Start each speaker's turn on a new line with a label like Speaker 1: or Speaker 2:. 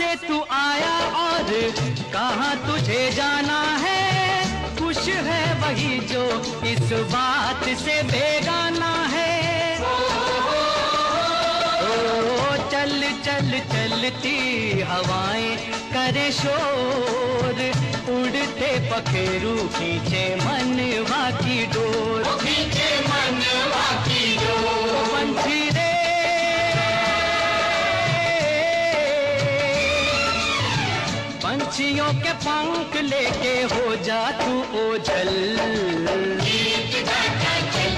Speaker 1: से तू आया और कहाँ तुझे जाना है, खुश है वही जो इस बात से बेगाना है। ओ चल चल चलती हवाएं करे शोर, उड़ते पखेरू खींचे मनवा की डोर,
Speaker 2: खींचे मनवा की डोर।
Speaker 1: पंछी रे पंछियों के पंख लेके हो जा तू ओझल,
Speaker 2: गीत गाता चल,